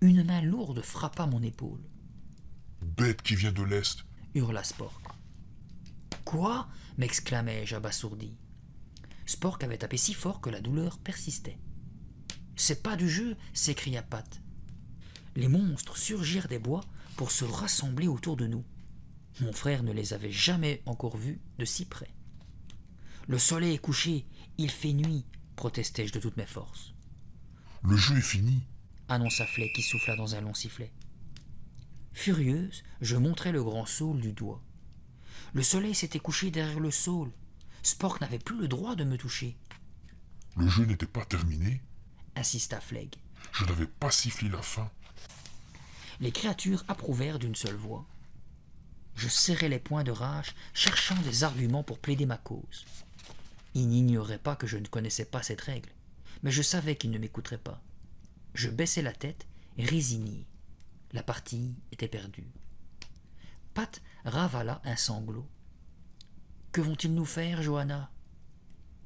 Une main lourde frappa mon épaule. « Bête qui vient de l'Est !» hurla Spork. « Quoi ?» m'exclamai-je abasourdi. Spork avait tapé si fort que la douleur persistait. « C'est pas du jeu !» s'écria Pat. Les monstres surgirent des bois pour se rassembler autour de nous. Mon frère ne les avait jamais encore vus de si près. « Le soleil est couché, il fait nuit !» protestai-je de toutes mes forces. « Le jeu est fini !» annonça Fleg qui souffla dans un long sifflet. Furieuse, je montrai le grand saule du doigt. Le soleil s'était couché derrière le saule. Spork n'avait plus le droit de me toucher. « Le jeu n'était pas terminé ?» insista Fleg. « Je n'avais pas sifflé la fin. » Les créatures approuvèrent d'une seule voix. Je serrai les poings de rage, cherchant des arguments pour plaider ma cause. Ils n'ignoraient pas que je ne connaissais pas cette règle, mais je savais qu'ils ne m'écouteraient pas. Je baissai la tête, résigné. La partie était perdue. Pat ravala un sanglot. « Que vont-ils nous faire, Johanna ?»«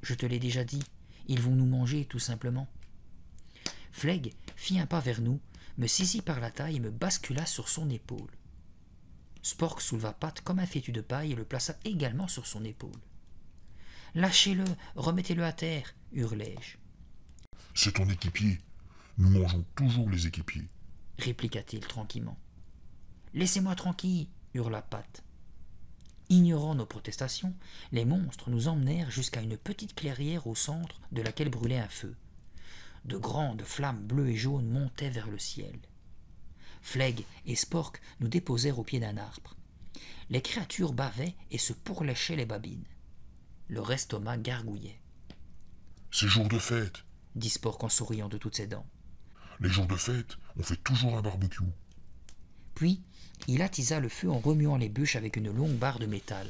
Je te l'ai déjà dit, ils vont nous manger, tout simplement. » Fleg fit un pas vers nous, me saisit par la taille et me bascula sur son épaule. Spork souleva Pat comme un fétu de paille et le plaça également sur son épaule. « Lâchez-le, remettez-le à terre !» hurlai-je. « C'est ton équipier. Nous mangeons toujours les équipiers. » répliqua-t-il tranquillement. « Laissez-moi tranquille !» hurla Pat. Ignorant nos protestations, les monstres nous emmenèrent jusqu'à une petite clairière au centre de laquelle brûlait un feu. De grandes flammes bleues et jaunes montaient vers le ciel. Fleg et Spork nous déposèrent au pied d'un arbre. Les créatures bavaient et se pourléchaient les babines. Leur estomac gargouillait. « C'est jour de fête !» dit Spork en souriant de toutes ses dents. « Les jours de fête, on fait toujours un barbecue. » Puis, il attisa le feu en remuant les bûches avec une longue barre de métal,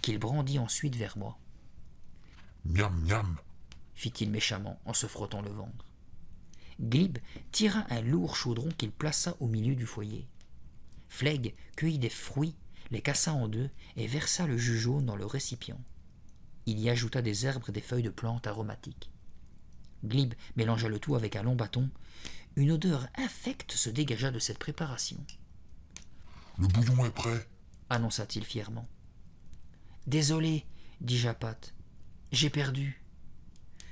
qu'il brandit ensuite vers moi. « Miam, miam !» fit-il méchamment en se frottant le ventre. Glib tira un lourd chaudron qu'il plaça au milieu du foyer. Fleg cueillit des fruits, les cassa en deux et versa le jus jaune dans le récipient. Il y ajouta des herbes et des feuilles de plantes aromatiques. Glib mélangea le tout avec un long bâton. Une odeur infecte se dégagea de cette préparation. « Le bouillon est prêt !» annonça-t-il fièrement. « Désolé, dis-je à Pat. J'ai perdu. »«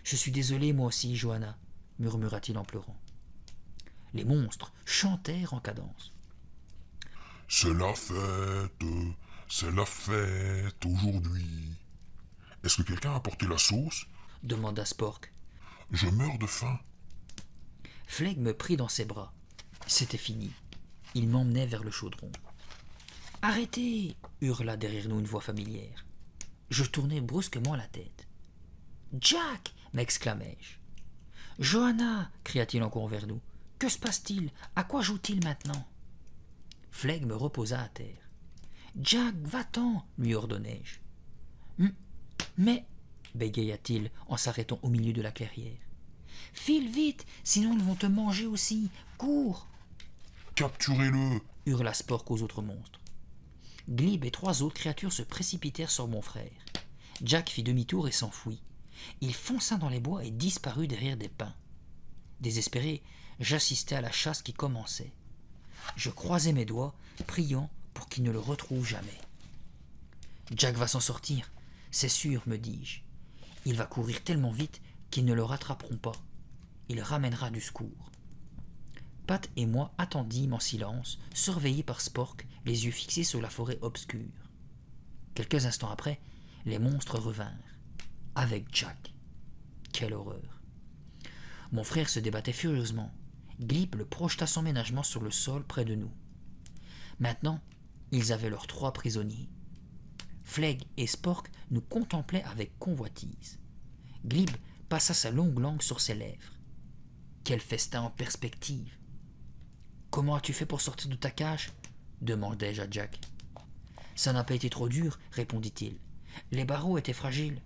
Je suis désolé, moi aussi, Johanna, » murmura-t-il en pleurant. Les monstres chantèrent en cadence. « C'est la fête aujourd'hui. Est-ce que quelqu'un a apporté la sauce ?» demanda Spork. Je meurs de faim. Flegg me prit dans ses bras. C'était fini. Il m'emmenait vers le chaudron. « Arrêtez » hurla derrière nous une voix familière. Je tournai brusquement la tête. « Jack » m'exclamai-je. « Johanna » cria-t-il encore vers nous. « Que se passe-t-il? À quoi joue-t-il maintenant ?» Flegg me reposa à terre. « Jack, va-t'en » lui ordonnai-je. « Mais » bégaya-t-il en s'arrêtant au milieu de la clairière. « File vite, sinon ils vont te manger aussi. Cours !» Capturez-le! Hurla Spork aux autres monstres. Glib et 3 autres créatures se précipitèrent sur mon frère. Jack fit demi-tour et s'enfuit. Il fonça dans les bois et disparut derrière des pins. Désespéré, j'assistais à la chasse qui commençait. Je croisai mes doigts, priant pour qu'il ne le retrouve jamais. « Jack va s'en sortir, c'est sûr, me dis-je. Il va courir tellement vite qu'ils ne le rattraperont pas. Il ramènera du secours. » Pat et moi attendîmes en silence, surveillés par Spork, les yeux fixés sur la forêt obscure. Quelques instants après, les monstres revinrent, avec Jack. Quelle horreur! Mon frère se débattait furieusement. Glib le projeta sans ménagement sur le sol près de nous. Maintenant, ils avaient leurs 3 prisonniers. Flegg et Spork nous contemplaient avec convoitise. Glib passa sa longue langue sur ses lèvres. Quel festin en perspective! Comment as-tu fait pour sortir de ta cage? Demandai-je à Jack. Ça n'a pas été trop dur, répondit-il. Les barreaux étaient fragiles.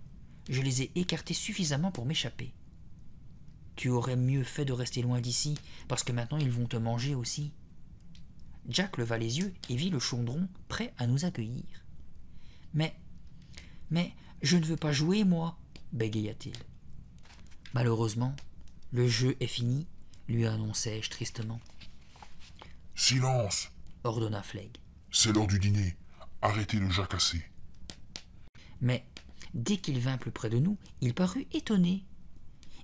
Je les ai écartés suffisamment pour m'échapper. Tu aurais mieux fait de rester loin d'ici, parce que maintenant ils vont te manger aussi. Jack leva les yeux et vit le chaudron prêt à nous accueillir. Mais je ne veux pas jouer, moi, bégaya-t-il. Malheureusement, le jeu est fini, lui annonçai-je tristement. Silence! Ordonna Flegg. C'est l'heure du dîner. Arrêtez de jacasser. Mais dès qu'il vint plus près de nous, il parut étonné.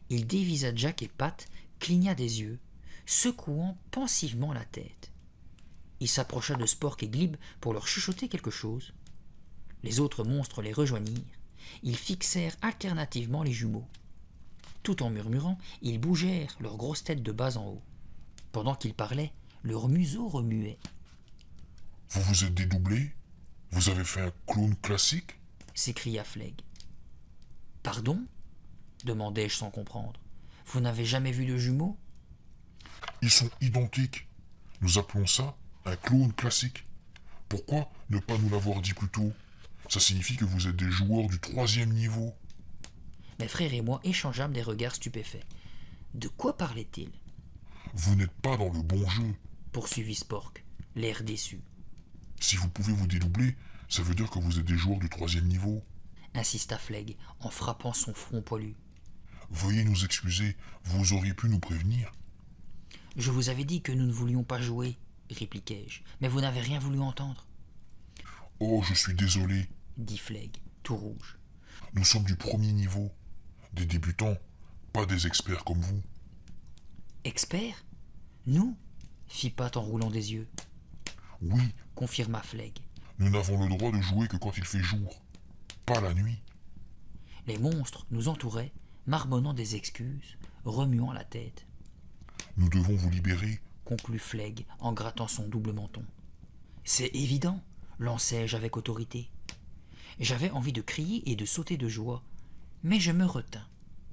Il dévisa Jack et Pat, cligna des yeux, secouant pensivement la tête. Il s'approcha de Spork et Glib pour leur chuchoter quelque chose. Les autres monstres les rejoignirent. Ils fixèrent alternativement les jumeaux. Tout en murmurant, ils bougèrent leurs grosses têtes de bas en haut. Pendant qu'ils parlaient, leur museau remuait. « Vous vous êtes dédoublé? Vous avez fait un clown classique ?» s'écria Flegg. « Pardon ?» demandai-je sans comprendre. « Vous n'avez jamais vu de jumeaux ?»« Ils sont identiques. Nous appelons ça un clown classique. Pourquoi ne pas nous l'avoir dit plus tôt? Ça signifie que vous êtes des joueurs du 3e niveau. » Mes frères et moi échangeâmes des regards stupéfaits. De quoi parlait-il? « Vous n'êtes pas dans le bon jeu, » poursuivit Spork, l'air déçu. « Si vous pouvez vous dédoubler, ça veut dire que vous êtes des joueurs du 3e niveau. » insista Flegg en frappant son front poilu. « Veuillez nous excuser, vous auriez pu nous prévenir. »« Je vous avais dit que nous ne voulions pas jouer, répliquai-je, mais vous n'avez rien voulu entendre. »« Oh, je suis désolé, » dit Flegg, tout rouge. « Nous sommes du 1er niveau. Des débutants, pas des experts comme vous. »« Experts? Nous ?» fit Pat en roulant des yeux. « Oui, confirma Flegg. Nous n'avons le droit de jouer que quand il fait jour, pas la nuit. » Les monstres nous entouraient, marmonnant des excuses, remuant la tête. « Nous devons vous libérer, » conclut Flegg en grattant son double menton. « C'est évident, lançai-je avec autorité. J'avais envie de crier et de sauter de joie, mais je me retins.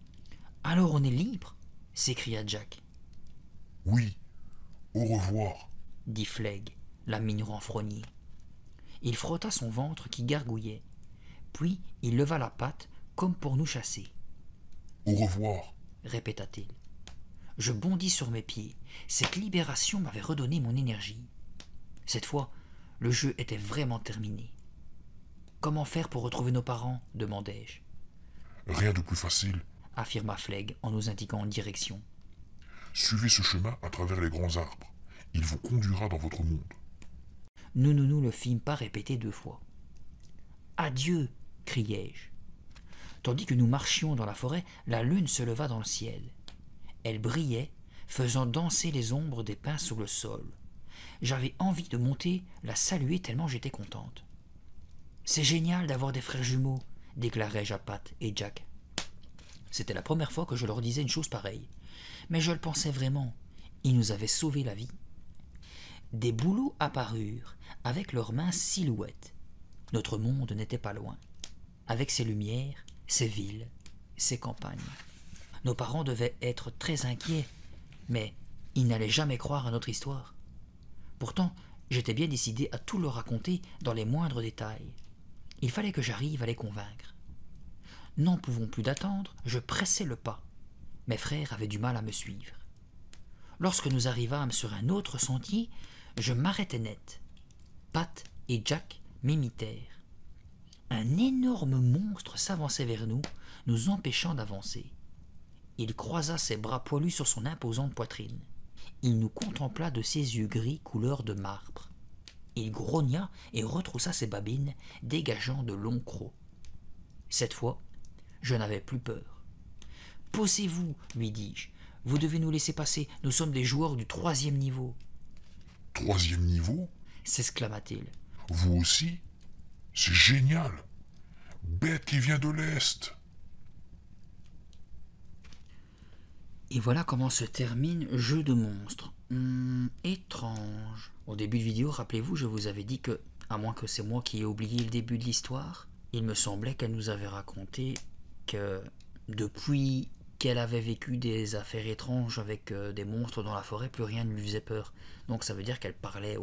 « Alors on est libre ?» s'écria Jack. « Oui, au revoir, » dit Flegg, la mine renfrognée. Il frotta son ventre qui gargouillait, puis il leva la patte comme pour nous chasser. « Au revoir, » répéta-t-il. Je bondis sur mes pieds. Cette libération m'avait redonné mon énergie. Cette fois, le jeu était vraiment terminé. « Comment faire pour retrouver nos parents ?» demandai-je. « Rien de plus facile, » affirma Flegg en nous indiquant une direction. « Suivez ce chemin à travers les grands arbres. Il vous conduira dans votre monde. » Nous ne nous le fîmes pas répéter 2 fois. « Adieu !» criai-je. Tandis que nous marchions dans la forêt, la lune se leva dans le ciel. Elle brillait, faisant danser les ombres des pins sur le sol. J'avais envie de monter, la saluer tellement j'étais contente. « C'est génial d'avoir des frères jumeaux !» déclarai-je à Pat et Jack. C'était la première fois que je leur disais une chose pareille. Mais je le pensais vraiment. Ils nous avaient sauvé la vie. Des bouleaux apparurent, avec leurs minces silhouettes. Notre monde n'était pas loin, avec ses lumières, ses villes, ses campagnes. Nos parents devaient être très inquiets, mais ils n'allaient jamais croire à notre histoire. Pourtant, j'étais bien décidé à tout leur raconter dans les moindres détails. Il fallait que j'arrive à les convaincre. N'en pouvant plus d'attendre, je pressai le pas. Mes frères avaient du mal à me suivre. Lorsque nous arrivâmes sur un autre sentier, je m'arrêtai net. Pat et Jack m'imitèrent. Un énorme monstre s'avançait vers nous, nous empêchant d'avancer. Il croisa ses bras poilus sur son imposante poitrine. Il nous contempla de ses yeux gris couleur de marbre. Il grogna et retroussa ses babines, dégageant de longs crocs. Cette fois, je n'avais plus peur. « Posez-vous, lui dis-je. Vous devez nous laisser passer. Nous sommes des joueurs du 3e niveau. »« 3e niveau » s'exclama-t-il. « Vous aussi? C'est génial! Bête qui vient de l'Est !» Et voilà comment se termine Jeu de monstres. Étrange. Au début de vidéo, rappelez-vous, je vous avais dit que, à moins que c'est moi qui ai oublié le début de l'histoire, il me semblait qu'elle nous avait raconté que depuis qu'elle avait vécu des affaires étranges avec des monstres dans la forêt, plus rien ne lui faisait peur. Donc ça veut dire qu'elle parlait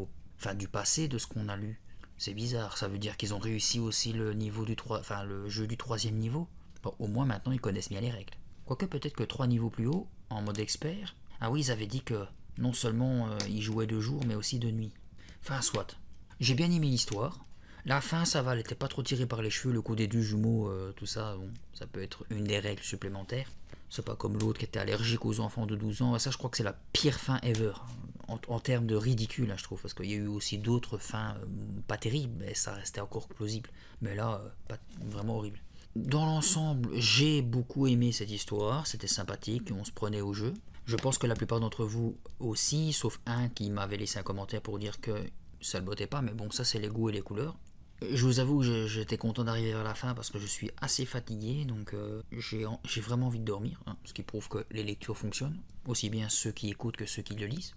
du passé de ce qu'on a lu. C'est bizarre, ça veut dire qu'ils ont réussi aussi le jeu du 3e niveau. Bon, au moins maintenant ils connaissent bien les règles. Quoique peut-être que 3 niveaux plus haut, en mode expert. Ah oui, ils avaient dit que non seulement ils jouaient de jour, mais aussi de nuit. Enfin, soit. J'ai bien aimé l'histoire. La fin, ça va, elle n'était pas trop tirée par les cheveux, le coup des 2 jumeaux, tout ça, bon, ça peut être une des règles supplémentaires. C'est pas comme l'autre qui était allergique aux enfants de 12 ans. Ça, je crois que c'est la pire fin ever, en termes de ridicule, hein, je trouve, parce qu'il y a eu aussi d'autres fins pas terribles, mais ça restait encore plausible. Mais là, pas vraiment horrible. Dans l'ensemble, j'ai beaucoup aimé cette histoire, c'était sympathique, on se prenait au jeu. Je pense que la plupart d'entre vous aussi, sauf un qui m'avait laissé un commentaire pour dire que ça ne le bottait pas, mais bon, ça c'est les goûts et les couleurs. Je vous avoue que j'étais content d'arriver vers la fin parce que je suis assez fatigué, donc j'ai vraiment envie de dormir, hein, ce qui prouve que les lectures fonctionnent, aussi bien ceux qui écoutent que ceux qui le lisent.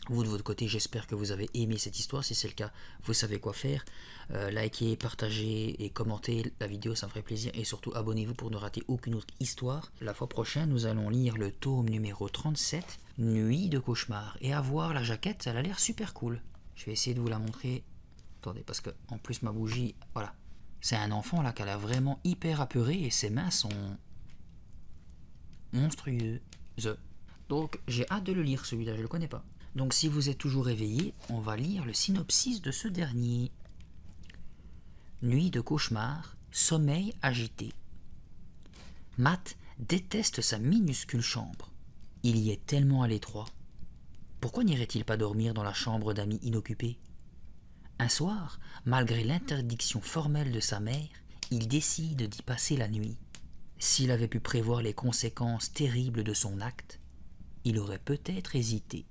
Vous de votre côté, j'espère que vous avez aimé cette histoire. Si c'est le cas, vous savez quoi faire. Likez, partagez et commentez la vidéo, ça me ferait plaisir. Et surtout, abonnez-vous pour ne rater aucune autre histoire. La fois prochaine, nous allons lire le tome numéro 37, Nuit de cauchemar. Et à voir la jaquette, elle a l'air super cool. Je vais essayer de vous la montrer. Attendez, parce que en plus ma bougie, voilà. C'est un enfant là qui a l'air vraiment hyper apeuré et ses mains sont monstrueuses. Donc j'ai hâte de le lire celui-là, je le connais pas. Donc si vous êtes toujours éveillé, on va lire le synopsis de ce dernier. Nuit de cauchemar, sommeil agité. Matt déteste sa minuscule chambre. Il y est tellement à l'étroit. Pourquoi n'irait-il pas dormir dans la chambre d'amis inoccupée? Un soir, malgré l'interdiction formelle de sa mère, il décide d'y passer la nuit. S'il avait pu prévoir les conséquences terribles de son acte, il aurait peut-être hésité.